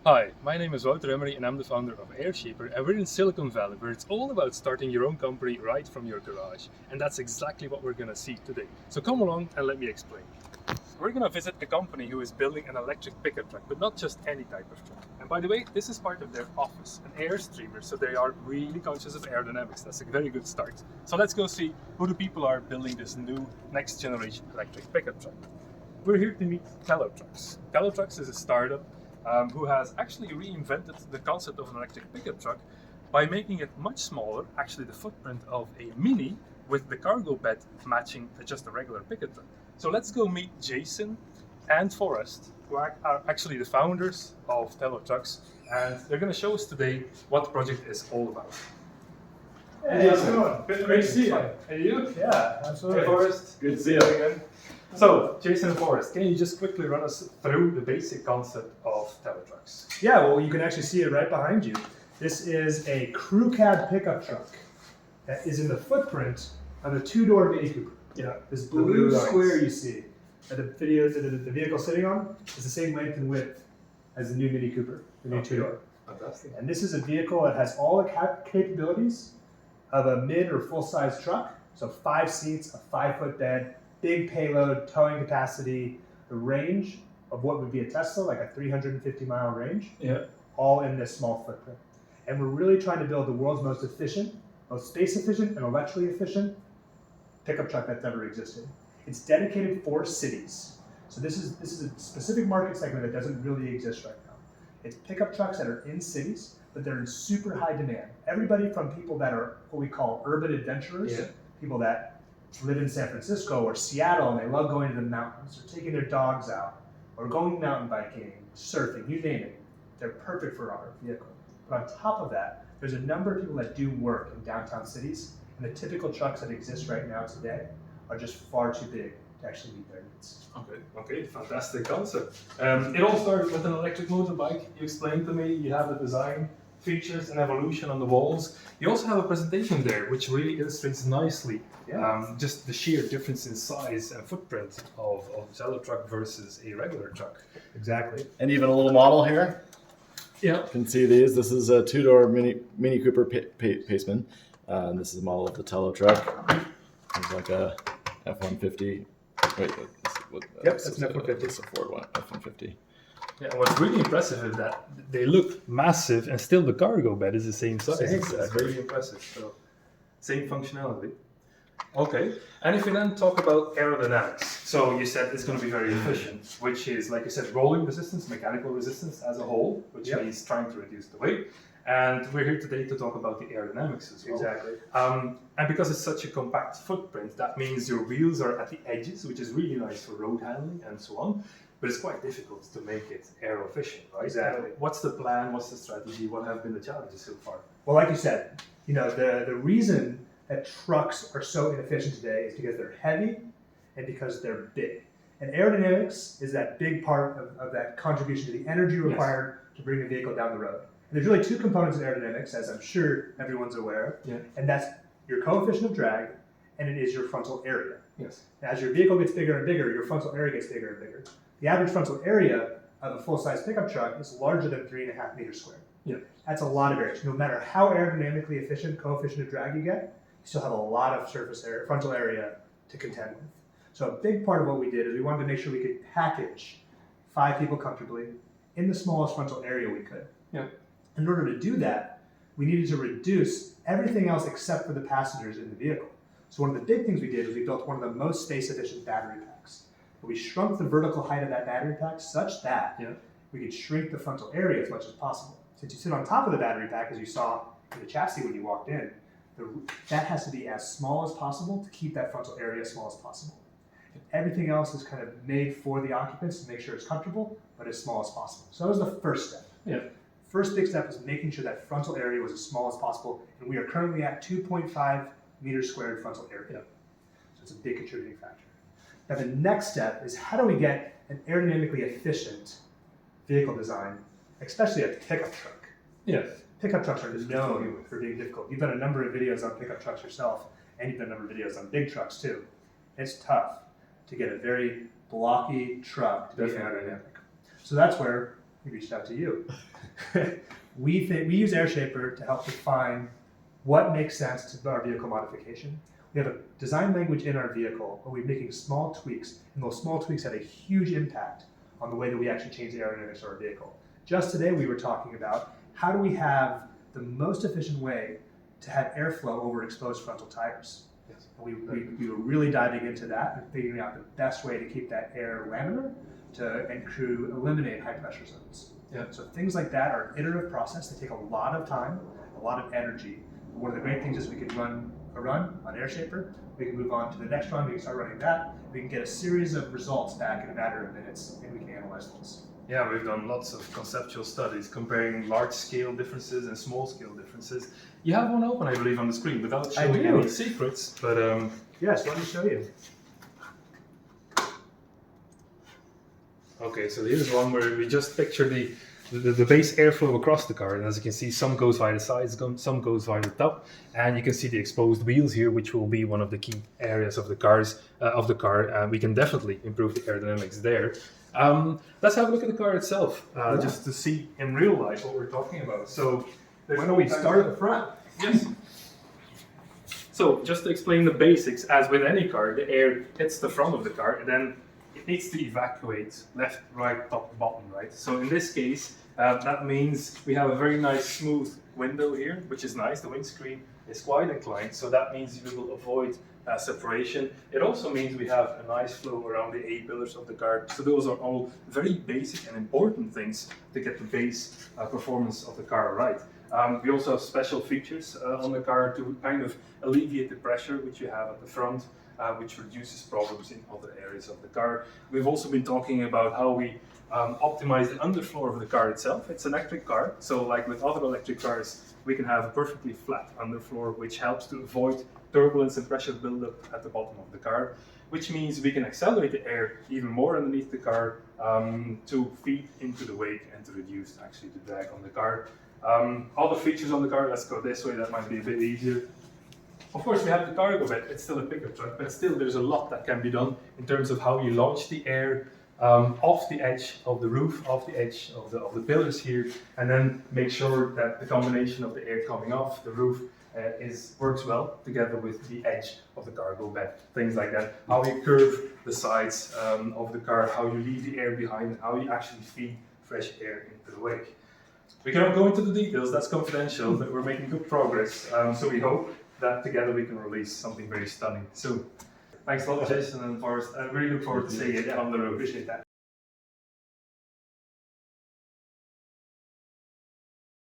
Hi, my name is Wouter Emery and I'm the founder of Airshaper, and we're in Silicon Valley where it's all about starting your own company right from your garage. And that's exactly what we're going to see today. So come along and let me explain. We're going to visit a company who is building an electric pickup truck, but not just any type of truck. And by the way, this is part of their office, an Airstreamer, so they are really conscious of aerodynamics. That's a very good start. So let's go see who the people are building this new next generation electric pickup truck. We're here to meet Telo Trucks. Telo Trucks is a startup who has actually reinvented the concept of an electric pickup truck by making it much smaller, actually the footprint of a Mini, with the cargo bed matching just a regular pickup truck. So let's go meet Jason and Forrest, who are actually the founders of Telo Trucks, and they're going to show us today what the project is all about. Hey, how's it going? Great to see you. Hey, you? Yeah, absolutely. Hey, Forrest. Good to see you again. So, Jason and Forrest, can you just quickly run us through the basic concept of Telo Trucks? Yeah, well, you can actually see it right behind you. This is a crew cab pickup truck that is in the footprint of a two-door Mini Cooper. Yeah, this blue square you see that the vehicle sitting on is the same length and width as the new Mini Cooper, the new two-door. Fantastic. And this is a vehicle that has all the capabilities of a mid or full-size truck. So 5 seats, a 5-foot bed, big payload, towing capacity, the range of what would be a Tesla, like a 350-mile range, all in this small footprint. And we're really trying to build the world's most efficient, most space efficient and electrically efficient pickup truck that's ever existed. It's dedicated for cities. So this is a specific market segment that doesn't really exist right now. It's pickup trucks that are in cities, but they're in super high demand. Everybody from people that are what we call urban adventurers, people that live in San Francisco or Seattle and they love going to the mountains or taking their dogs out or going mountain biking, surfing, you name it. They're perfect for our vehicle. But on top of that, there's a number of people that do work in downtown cities, and the typical trucks that exist right now today are just far too big to actually meet their needs. Okay, fantastic concept. It all started with an electric motorbike. You explained to me you have the design, features and evolution on the walls. You also have a presentation there which really illustrates nicely just the sheer difference in size and footprint of a Telo truck versus a regular truck. Exactly. And even a little model here. Yeah. You can see these. This is a two-door Mini Cooper Paceman. This is a model of the Telo truck. It's like a F150. Wait, that's an F150. It's a Ford F150. Yeah, and what's really impressive is that they look massive and still the cargo bed is the same size. It's very impressive. So, same functionality. Okay, and if we then talk about aerodynamics, so you said it's going to be very efficient, which is, like you said, rolling resistance, mechanical resistance as a whole, which means trying to reduce the weight. And we're here today to talk about the aerodynamics as well. Exactly. And because it's such a compact footprint, that means your wheels are at the edges, which is really nice for road handling and so on. But it's quite difficult to make it aero efficient, right? Exactly. What's the plan? What's the strategy? What have been the challenges so far? Well, like you said, the reason that trucks are so inefficient today is because they're heavy and because they're big. And aerodynamics is that big part of that contribution to the energy required to bring the vehicle down the road. And there's really 2 components of aerodynamics, as I'm sure everyone's aware, and that's your coefficient of drag, and it is your frontal area. Yes. As your vehicle gets bigger and bigger, your frontal area gets bigger and bigger. The average frontal area of a full-size pickup truck is larger than 3.5 meters squared. Yeah. That's a lot of area. No matter how aerodynamically efficient coefficient of drag you get, you still have a lot of surface area, frontal area to contend with. So a big part of what we did is we wanted to make sure we could package 5 people comfortably in the smallest frontal area we could. Yeah. In order to do that, we needed to reduce everything else except for the passengers in the vehicle. So one of the big things we did was we built one of the most space-efficient battery packs. We shrunk the vertical height of that battery pack such that we could shrink the frontal area as much as possible. Since you sit on top of the battery pack, as you saw in the chassis when you walked in, that has to be as small as possible to keep that frontal area as small as possible. And everything else is kind of made for the occupants to make sure it's comfortable, but as small as possible. So that was the first step. Yeah. First big step was making sure that frontal area was as small as possible, and we are currently at 2.5 meters squared frontal area. So it's a big contributing factor. Now the next step is how do we get an aerodynamically efficient vehicle design, especially a pickup truck. Yes. Pickup trucks are known for being difficult. You've done a number of videos on pickup trucks yourself, and you've done a number of videos on big trucks too. It's tough to get a very blocky truck to be aerodynamic. So that's where we reached out to you. We use AirShaper to help define what makes sense to our vehicle modification. We have a design language in our vehicle, but we're making small tweaks, and those small tweaks had a huge impact on the way that we actually change the aerodynamics of our vehicle. Just today, we were talking about how do we have the most efficient way to have airflow over exposed frontal tires. Yes. And we were really diving into that and figuring out the best way to keep that air laminar and to eliminate high pressure zones. Yeah. So things like that are an iterative process. They take a lot of time, a lot of energy. One of the great things is we can run a run on AirShaper. We can move on to the next run. We can start running that. We can get a series of results back in a matter of minutes, and we can analyze those. Yeah, we've done lots of conceptual studies comparing large-scale differences and small-scale differences. You have one open, I believe, on the screen without showing any secrets, but yes, let me show you. okay, so here's one where we just picture the base airflow across the car, and as you can see, some goes via the sides, some goes via the top, and you can see the exposed wheels here, which will be one of the key areas of the car. We can definitely improve the aerodynamics there. Let's have a look at the car itself, just to see in real life what we're talking about. So, Why don't we start at the front? Yes. So, just to explain the basics, as with any car, the air hits the front of the car, and then it needs to evacuate left, right, top, bottom, right? So in this case, that means we have a very nice smooth window here, which is nice. The windscreen is quite inclined, so that means we will avoid separation. It also means we have a nice flow around the A-pillars of the car. So those are all very basic and important things to get the base performance of the car right. We also have special features on the car to kind of alleviate the pressure which you have at the front, which reduces problems in other areas of the car. We've also been talking about how we optimize the underfloor of the car itself. It's an electric car, so like with other electric cars, we can have a perfectly flat underfloor, which helps to avoid turbulence and pressure buildup at the bottom of the car, which means we can accelerate the air even more underneath the car to feed into the wake and to reduce actually the drag on the car. Other features on the car, let's go this way, that might be a bit easier. Of course, we have the cargo bed. It's still a pickup truck, but still there's a lot that can be done in terms of how you launch the air off the edge of the roof, off the edge of the pillars here, and then make sure that the combination of the air coming off the roof works well together with the edge of the cargo bed. Things like that. How you curve the sides of the car, how you leave the air behind, and how you actually feed fresh air into the wake. We cannot go into the details, that's confidential, but we're making good progress. So we hope that together we can release something very stunning soon. Thanks a lot, Jason and Forrest. I really look forward to seeing it on the road. Appreciate that.